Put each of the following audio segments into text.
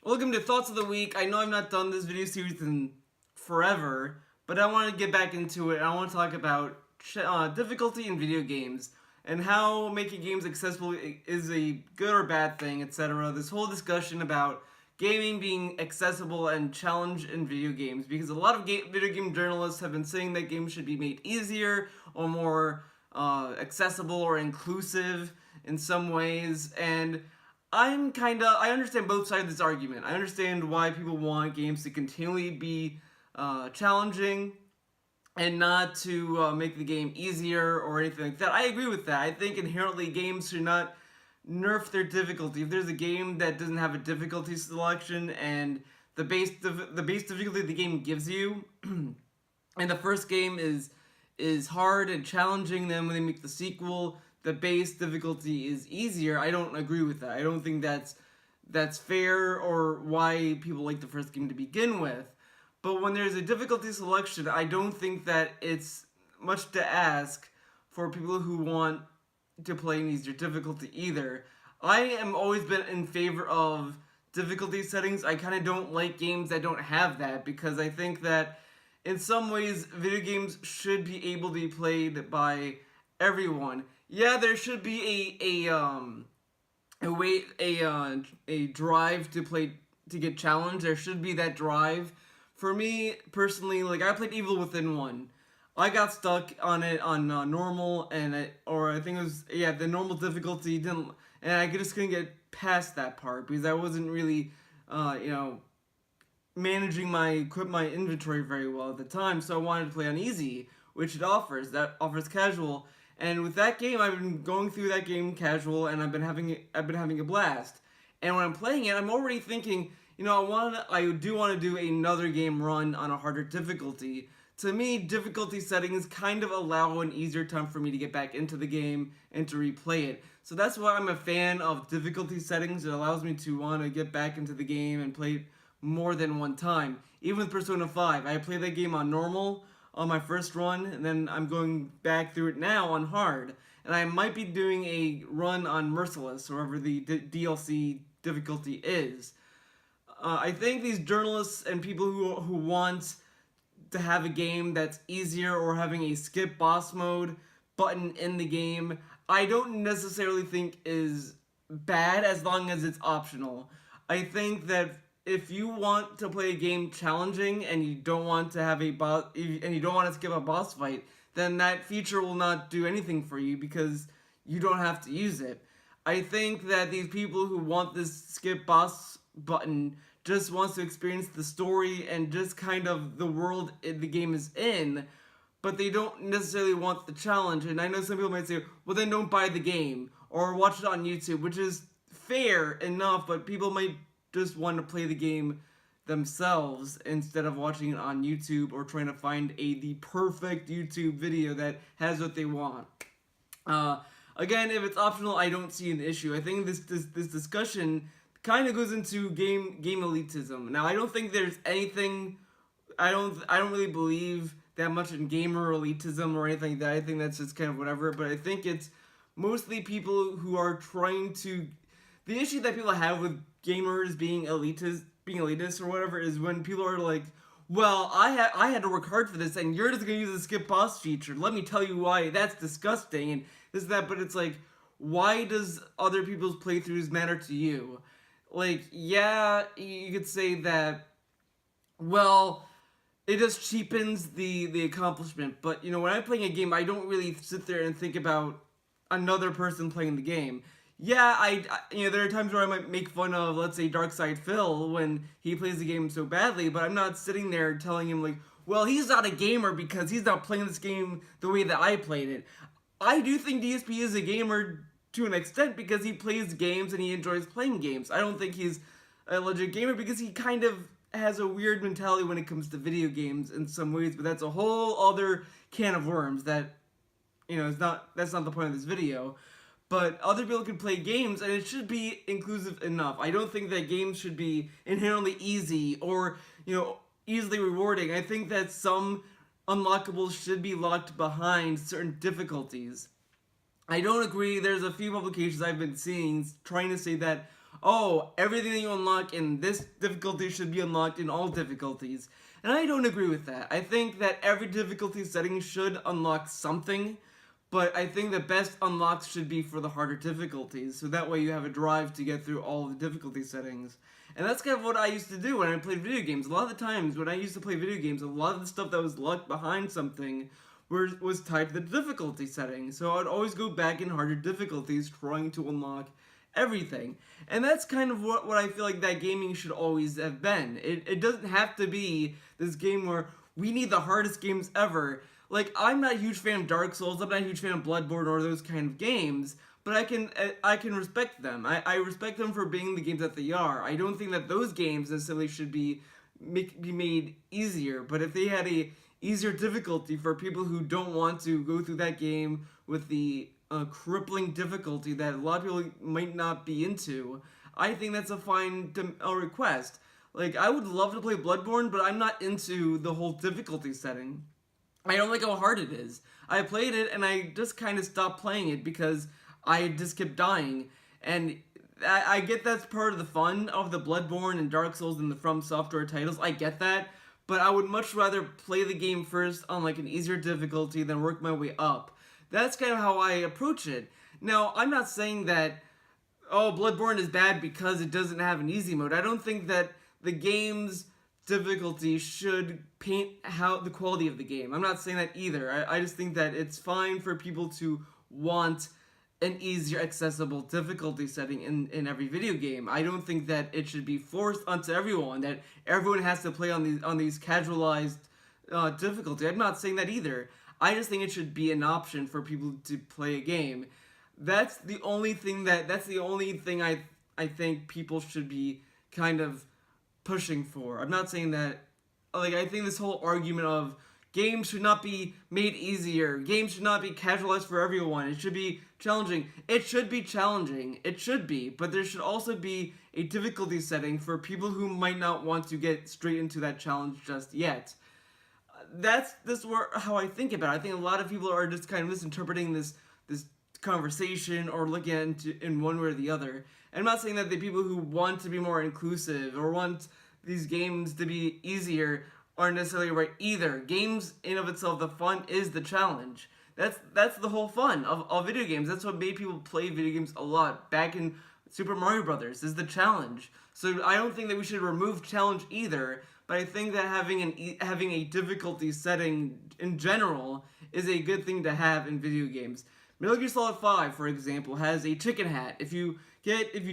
Welcome to Thoughts of the Week. I know I've not done this video series in forever, but I want to get back into it. I want to talk about difficulty in video games and how making games accessible is a good or bad thing, etc. This whole discussion about gaming being accessible and challenge in video games, because a lot of video game journalists have been saying that games should be made easier or more accessible or inclusive in some ways, and I understand both sides of this argument. I understand why people want games to continually be challenging and not to make the game easier or anything like that. I agree with that. I think inherently games should not nerf their difficulty. If there's a game that doesn't have a difficulty selection and the base difficulty the game gives you, and the first game is hard and challenging, then when they make the sequel, the base difficulty is easier. I don't agree with that. I don't think that's fair or why people like the first game to begin with. But when there's a difficulty selection, I don't think that it's much to ask for people who want to play an easier difficulty either. I am always been in favor of difficulty settings. I kind of don't like games that don't have that, because I think that in some ways video games should be able to be played by everyone. Yeah, there should be a drive to play, to get challenged. There should be that drive. For me personally, like, I played Evil Within 1. I got stuck on it on normal, or I think it was, yeah, the normal difficulty didn't, and I just couldn't get past that part because I wasn't really, managing my inventory very well at the time. So I wanted to play on easy, which it offers. That offers casual. And with that game, I've been going through that game casual, and I've been having a blast. And when I'm playing it, I'm already thinking, I do want to do another game run on a harder difficulty. To me, difficulty settings kind of allow an easier time for me to get back into the game and to replay it. So that's why I'm a fan of difficulty settings. It allows me to want to get back into the game and play it more than one time. Even with Persona 5, I played that game on normal on my first run, and then I'm going back through it now on hard. And I might be doing a run on Merciless, or wherever the DLC difficulty is. I think these journalists and people who want to have a game that's easier, or having a skip boss mode button in the game, I don't necessarily think is bad as long as it's optional. I think that if you want to play a game challenging and you don't want to have a boss, and you don't want to skip a boss fight, then that feature will not do anything for you because you don't have to use it. I think that these people who want this skip boss button just wants to experience the story and just kind of the world the game is in, but they don't necessarily want the challenge. And I know some people might say, well, then don't buy the game or watch it on YouTube, which is fair enough, but people might just want to play the game themselves instead of watching it on YouTube or trying to find the perfect YouTube video that has what they want. Again, if it's optional, I don't see an issue. I think this discussion kind of goes into game elitism. Now, I don't think there's anything. I don't really believe that much in gamer elitism or anything like that. I think that's just kind of whatever. But I think it's mostly people who are trying to. The issue that people have with gamers being elitist or whatever is when people are like, well, I had to work hard for this, and you're just gonna use the skip boss feature. Let me tell you why that's disgusting and this and that. But it's like, why does other people's playthroughs matter to you? Like, yeah, you could say that, well, it just cheapens the accomplishment. But when I'm playing a game, I don't really sit there and think about another person playing the game. Yeah, there are times where I might make fun of, let's say, Darkside Phil when he plays the game so badly, but I'm not sitting there telling him, like, well, he's not a gamer because he's not playing this game the way that I played it. I do think DSP is a gamer to an extent because he plays games and he enjoys playing games. I don't think he's a legit gamer because he kind of has a weird mentality when it comes to video games in some ways, but that's a whole other can of worms that, that's not the point of this video. But other people can play games, and it should be inclusive enough. I don't think that games should be inherently easy or, easily rewarding. I think that some unlockables should be locked behind certain difficulties. I don't agree. There's a few publications I've been seeing trying to say that, oh, everything that you unlock in this difficulty should be unlocked in all difficulties. And I don't agree with that. I think that every difficulty setting should unlock something, but I think the best unlocks should be for the harder difficulties, so that way you have a drive to get through all of the difficulty settings. And that's kind of what I used to do when I played video games. A lot of the times when I used to play video games, a lot of the stuff that was locked behind something was tied to the difficulty setting. So I'd always go back in harder difficulties trying to unlock everything. And that's kind of what I feel like that gaming should always have been. It doesn't have to be this game where we need the hardest games ever. Like, I'm not a huge fan of Dark Souls, I'm not a huge fan of Bloodborne or those kind of games, but I can respect them. I respect them for being the games that they are. I don't think that those games necessarily should be made easier, but if they had a easier difficulty for people who don't want to go through that game with the crippling difficulty that a lot of people might not be into, I think that's a fine request. Like, I would love to play Bloodborne, but I'm not into the whole difficulty setting. I don't like how hard it is. I played it and I just kind of stopped playing it because I just kept dying. And I get that's part of the fun of the Bloodborne and Dark Souls and the From Software titles. I get that. But I would much rather play the game first on like an easier difficulty than work my way up. That's kind of how I approach it. Now, I'm not saying that, oh, Bloodborne is bad because it doesn't have an easy mode. I don't think that the game's difficulty should paint how the quality of the game. I'm not saying that either. I just think that it's fine for people to want an easier accessible difficulty setting in every video game. I don't think that it should be forced onto everyone, that everyone has to play on these casualized difficulty. I'm not saying that either. I just think it should be an option for people to play a game. That's the only thing I think people should be kind of pushing for. I'm not saying that, like, I think this whole argument of games should not be made easier, games should not be casualized for everyone, it should be challenging. It should be challenging, it should be, but there should also be a difficulty setting for people who might not want to get straight into that challenge just yet. That's how I think about it. I think a lot of people are just kind of misinterpreting this conversation or looking at it in one way or the other. I'm not saying that the people who want to be more inclusive or want these games to be easier aren't necessarily right either. Games in of itself, the fun is the challenge. That's the whole fun of video games. That's what made people play video games a lot. Back in Super Mario Brothers is the challenge. So I don't think that we should remove challenge either, but I think that having a difficulty setting in general is a good thing to have in video games. Metal Gear Solid 5, for example, has a chicken hat. If you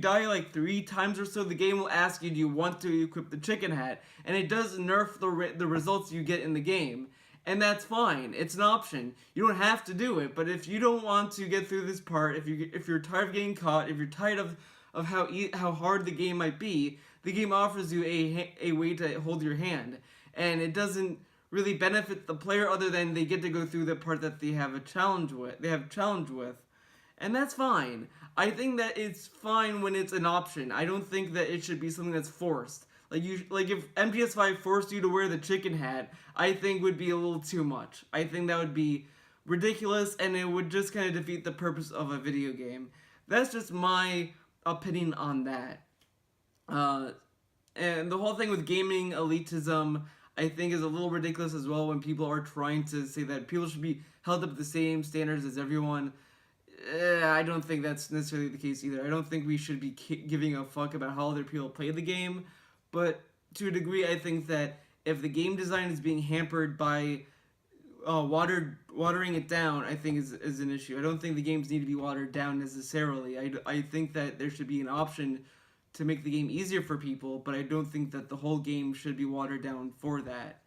die like 3 times or so, the game will ask you, do you want to equip the chicken hat? And it does nerf the results you get in the game. And that's fine. It's an option. You don't have to do it, but if you don't want to get through this part, if you're tired of getting caught, if you're tired of how hard the game might be, the game offers you a way to hold your hand. And it doesn't really benefit the player other than they get to go through the part that they have a challenge with. And that's fine. I think that it's fine when it's an option. I don't think that it should be something that's forced. Like if MGS5 forced you to wear the chicken hat, I think would be a little too much. I think that would be ridiculous and it would just kind of defeat the purpose of a video game. That's just my opinion on that. And the whole thing with gaming elitism, I think, is a little ridiculous as well when people are trying to say that people should be held up to the same standards as everyone. I don't think that's necessarily the case either. I don't think we should be giving a fuck about how other people play the game, but to a degree I think that if the game design is being hampered by watering it down, I think is an issue. I don't think the games need to be watered down necessarily. I think that there should be an option to make the game easier for people, but I don't think that the whole game should be watered down for that.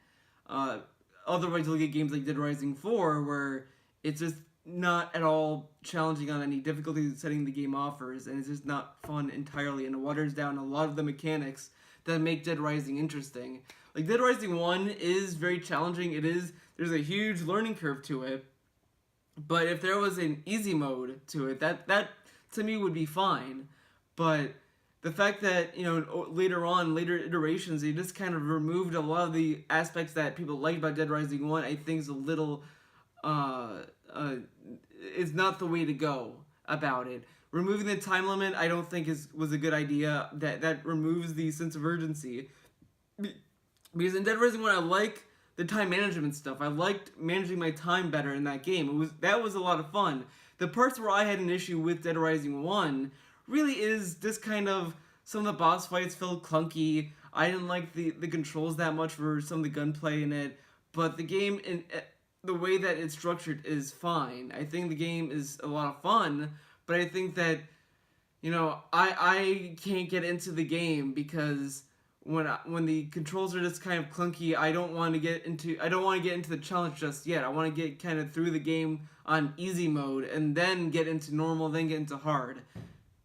Otherwise, you look at games like Dead Rising 4, where it's just not at all challenging on any difficulty setting the game offers, and it's just not fun entirely, and it waters down a lot of the mechanics that make Dead Rising interesting. Like, Dead Rising 1 is very challenging. There's a huge learning curve to it, but if there was an easy mode to it, that to me would be fine. But the fact that, later iterations, they just kind of removed a lot of the aspects that people liked about Dead Rising 1, I think is a little, is not the way to go about it. Removing the time limit, I don't think was a good idea. That removes the sense of urgency. Because in Dead Rising 1, I like the time management stuff. I liked managing my time better in that game. That was a lot of fun. The parts where I had an issue with Dead Rising 1 really is this kind of some of the boss fights felt clunky. I didn't like the controls that much for some of the gunplay in it, but the game in the way that it's structured is fine. I think the game is a lot of fun, but I think that I can't get into the game because when the controls are just kind of clunky, I don't want to get into the challenge just yet. I want to get kind of through the game on easy mode and then get into normal, then get into hard.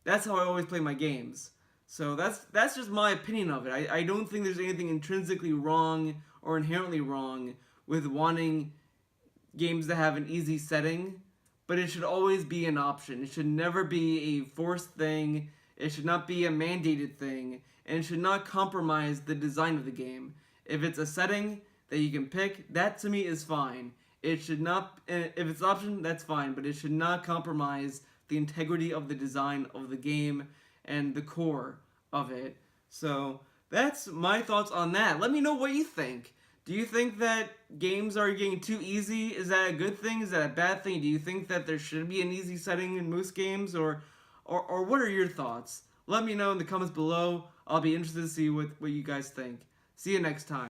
That's how I always play my games. So that's just my opinion of it. I don't think there's anything intrinsically wrong or inherently wrong with wanting games to have an easy setting, but it should always be an option. It should never be a forced thing. It should not be a mandated thing, and it should not compromise the design of the game. If it's a setting that you can pick, that to me is fine. It should not, if it's an option, that's fine, but it should not compromise the integrity of the design of the game and the core of it. So that's my thoughts on that. Let me know what you think. Do you think that games are getting too easy? Is that a good thing? Is that a bad thing? Do you think that there should be an easy setting in most games, or what are your thoughts? Let me know in the comments below. I'll be interested to see what you guys think. See you next time.